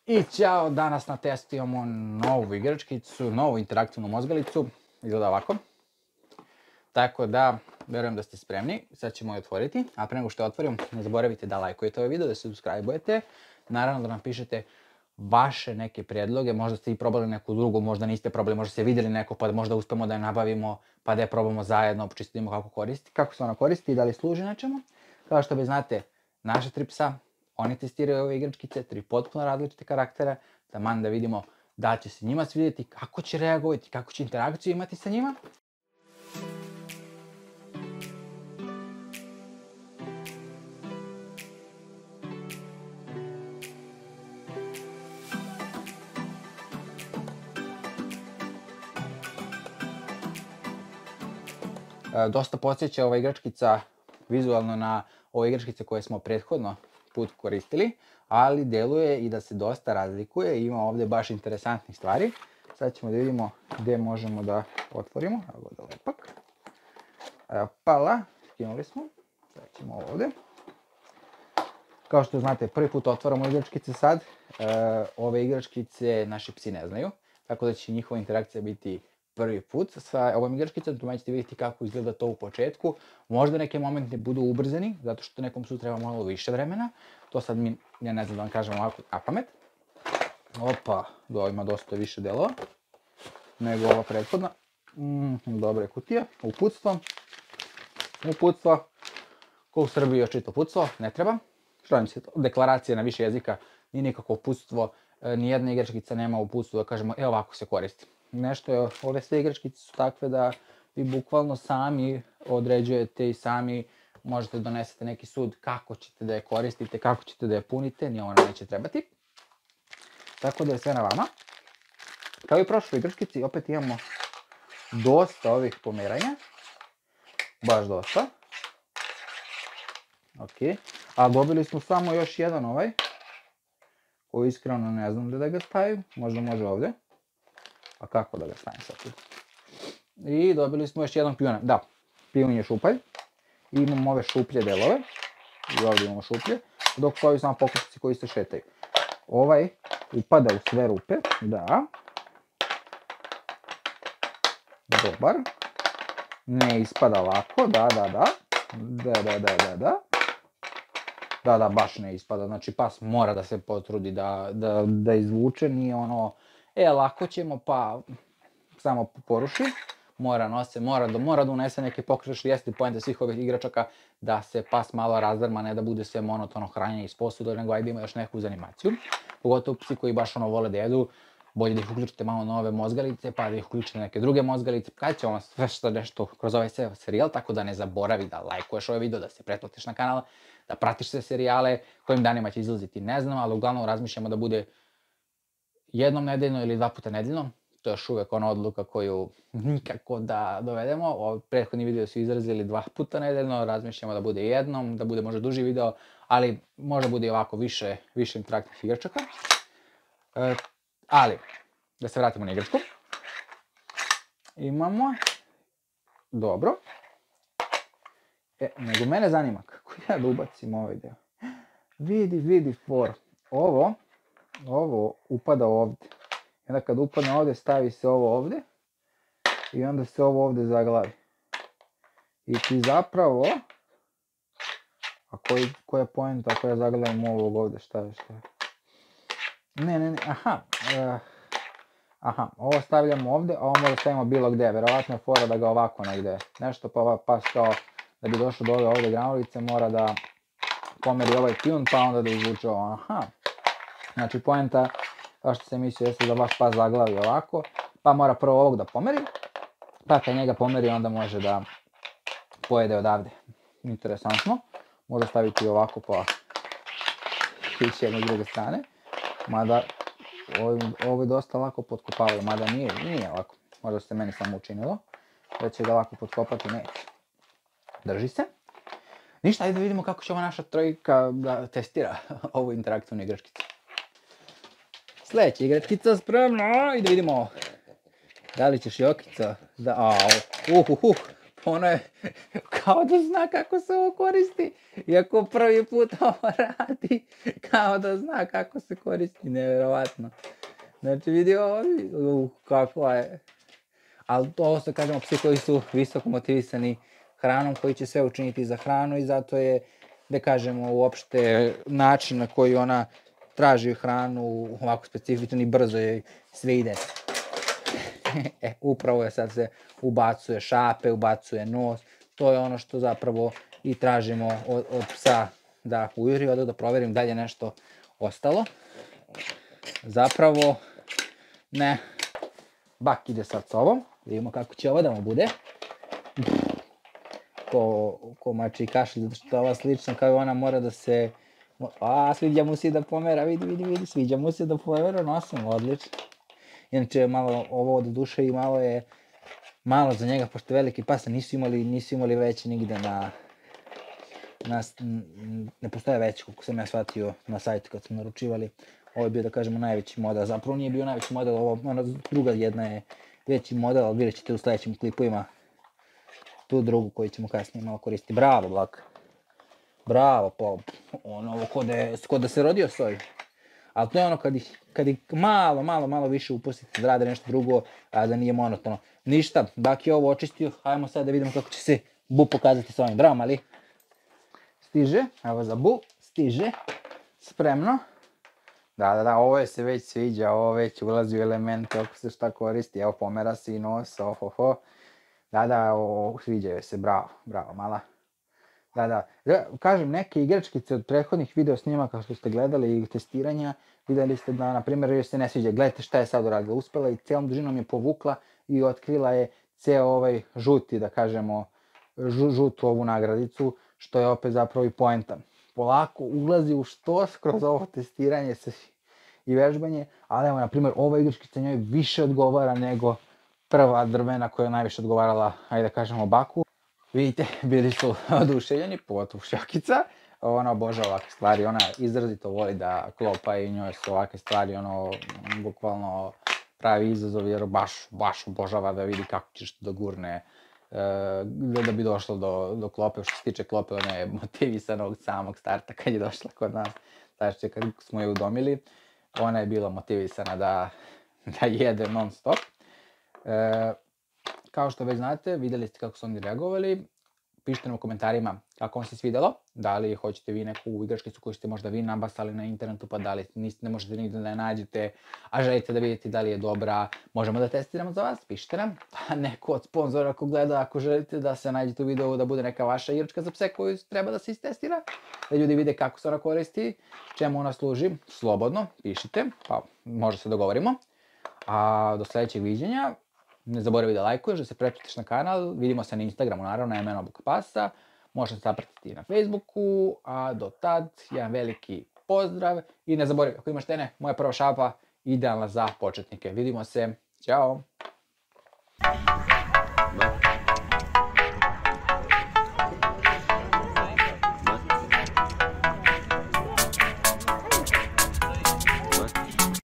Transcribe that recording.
I ćao, danas na testu imamo novu igračkicu, novu interaktivnu mozgalicu, izgleda ovako. Tako da, verujem da ste spremni, sad ćemo je otvoriti, a pre nego što je otvorim, ne zaboravite da lajkujete ovaj video, da se subscribe-ujete, naravno da nam pišete vaše neke prijedloge, možda ste i probali neku drugu, možda niste probali, možda ste vidjeli neko pa možda uspemo da je nabavimo pa da je probamo zajedno, čisto da kako se ona koristi i da li služi nečemu. Kao što vi znate, naše 3 psa, oni testiraju ove igračkice, 3 potpuno različite karaktere, taman da vidimo da će se njima svidjeti, kako će reagovati, kako će interakciju imati sa njima. Dosta podsjeća ova igračkica vizualno na ove igračkice koje smo prethodno put koristili, ali deluje i da se dosta razlikuje i ima ovdje baš interesantnih stvari. Sad ćemo da vidimo gdje možemo da otvorimo. Evo da lepak. Pala, skinuli smo. Sad ćemo ovdje. Kao što znate, prvi put otvaramo igračkice sad. Ove igračkice naši psi ne znaju, tako da će njihova interakcija biti prvi put sa ovom igračkicom, tu ćete vidjeti kako izgleda to u početku. Možda neke momente budu ubrzani, zato što nekom su treba malo više vremena. To sad ja ne znam da vam kažem ovako na pamet. Opa, ima dosta više delova nego ova prethodna. Dobra je kutija, uputstvo. Uputstvo, ko u Srbiji još čito uputstvo, ne treba. Što vam se to? Deklaracija na više jezika, nije nikako uputstvo, nijedna igračkica nema uputstvo da kažemo ovako se koristi. Nešto je, ove sve igračkice su takve da vi bukvalno sami određujete i sami možete donesete neki sud kako ćete da je koristite, kako ćete da je punite, ni ona neće trebati. Tako da je sve na vama. Kao i u prošloj igračkici, opet imamo dosta ovih pomeranja. Baš dosta. Ok. A dobili smo samo još jedan ovaj, koji iskreno ne znam da ga stavim, možda može ovdje. A kako da ga stavim sad tu? I dobili smo još jedan pijuna. Da, pijun je šupalj. I imamo ove šuplje delove. I ovdje imamo šuplje. Dok su ovi samo poklopci koji se šetaju. Ovaj upada u sve rupe. Da. Dobar. Ne ispada lako. Da. Da, baš ne ispada. Znači pas mora da se potrudi da izvuče. Nije ono, lako ćemo pa samo poruši. Mora nose, mora da unese neke pokretač. Jeste poenta svih ovih igračaka da se pas malo razdrma, ne da bude sve monotono hranjenje iz posuda, nego ajde ima još neku zanimaciju. Pogotovo psi koji baš vole da jedu, bolje da ih uključite malo na ove mozgalice, pa da ih uključite na neke druge mozgalice. Kad će vam sve nešto kroz ovaj serijal, tako da ne zaboravi da lajkuješ ovaj video, da se pretplatiš na kanal, da pratiš sve serijale, kojim danima će izlaziti ne znam, ali uglavnom razmišljamo da bude jednom nedeljno ili 2 puta nedeljno. To je još uvek ona odluka koju nikako da dovedemo. Prethodni video su izrazili 2 puta nedeljno, razmišljamo da bude jednom, da bude možda duži video, ali možda bude i ovako više interaktivnih igračaka. Ali, da se vratimo na igračku. Imamo, dobro. Nego mene zanima kako ja da ubacim ovaj deo. Vidi for. Ovo upada ovdje. I onda kad upadne ovdje, stavi se ovo ovdje. I onda se ovo ovdje zaglavi. I ti zapravo, a koja je poenta ako ja zaglavim ovog ovdje, šta je? Ne, aha, ovo stavljamo ovdje, a ovo možda stavimo bilo gdje. Verovatno je fora da ga ovako negdje nešto, pa ovaj pas kao da bi došao do ove ovdje granulice mora da pomeri ovaj pijun, pa onda da izvuče ovo. Aha, znači poenta, kao što se mislio, jeste da vaš pas zaglavi ovako, pa mora prvo ovog da pomeri, pa kad njega pomeri onda može da pojede odavde. Interesantno, može staviti ovako pa ići jedne s druge strane, mada ovo je dosta lako potkopavalo, mada nije lako, možda se meni samo učinilo, da će ga lako potkopati, neće. Drži se. Ništa, ajde da vidimo kako će ova naša trojka da testira ovu interaktivnu igračkicu. Sljedeća igračkica spremna i da vidimo da li će šljokica da... Ona je kao da zna kako se ovo koristi. Iako prvi put ovo radi, kao da zna kako se koristi, nevjerovatno. Znači vidi ovo, kakva je. Ali ovo što kažemo, psi koji su visoko motivisani hranom, koji će sve učiniti za hranu i zato je, da kažemo, uopšte način na koji ona traži hranu ovako specifičan i brzo je sve ide. Upravo je sad se ubacuje šape, ubacuje nos, to je ono što zapravo i tražimo od psa da ujuri, odo da proverim da li je nešto ostalo. Zapravo, ne. Bak ide sad s ovom, vidimo kako će ovo da mu bude. Ko mači kašalj, zato što ova slično kao ona mora da se... sviđa mu se da pomera, vidi, sviđa mu se da pomera nosom, odlično. Inače, malo ovo od duše i malo za njega, pošto veliki pasa nisu imali veće nigde ne postoje veće, koliko sam ja shvatio na sajtu kad smo naručivali. Ovo je bio, da kažemo, najveći model. Zapravo nije bio najveći model, ona druga jedna je veći model, ali vidjet ćete u sledećim klipovima tu drugu koju ćemo kasnije malo koristiti. Bravo, Blak. Bravo, Pop. Ono, ko da se rodio s ovim. Ali to je ono kad ih malo više upustite da rade nešto drugo, a da nije monotono. Ništa, Bak je ovo očistio, hajmo sad da vidimo kako će se Bu pokazati s ovim. Bravo, mali. Stiže, evo za Bu, stiže. Spremno. Da, ovo je se već sviđa, ovo već ulazi u elemente, ako se šta koristi, evo pomera se i nos, ohoho. Da, sviđaju se, bravo, mala. Da, kažem, neke igračkice od prethodnih video snimaka što ste gledali i testiranja, videli ste da, na primjer, joj se ne sviđa. Gledajte šta je sad uradila, uspela i celom dužinom je povukla i otkrila je ceo ovaj žuti, da kažemo, žutu ovu nagradicu, što je opet zapravo i poenta. Polako ulazi u štos kroz ovo testiranje i vežbanje, ali evo, na primjer, ova igračkica njoj više odgovara nego prva drvena koja je najviše odgovarala, ajde da kažemo, Baku. Vidite, bili su oduševljeni, pogotovo Šakica. Ona obožava ovakve stvari, ona izrazito voli da klopa i njoj su ovakve stvari, bukvalno pravi izazov, jer baš obožava da vidi kako ćeš da gurne, da bi došlo do klope. Što se tiče klope, ona je motivisana od samog starta kad je došla kod nas. Znači, kad smo je udomili, ona je bila motivisana da jede non stop. Kao što već znate, videli ste kako su oni reagovali. Pišite nam u komentarima kako vam se svidelo. Da li hoćete vi neku igračkicu koju ste možda vi nabasali na internetu, pa da li ne možete nigde da je nađete, a želite da vidite da li je dobra, možemo da testiramo za vas, pišite nam. Neko od sponzora ako gleda, ako želite da se nađete u videu da bude neka vaša igračka za pse koju treba da se istestira, da ljudi vide kako se ona koristi, čemu ona služi, slobodno pišite, pa možda se dogovorimo. A do sledećeg viđenja. Ne zaboravi da lajkuješ, da se pretplatiš na kanal, vidimo se na Instagramu, naravno, na imeno Buka Pasa, možete se zapratiti na Facebooku, a do tad, jedan veliki pozdrav i ne zaboravi, ako imaš tene, moja prva šapa, idealna za početnike. Vidimo se, ćao!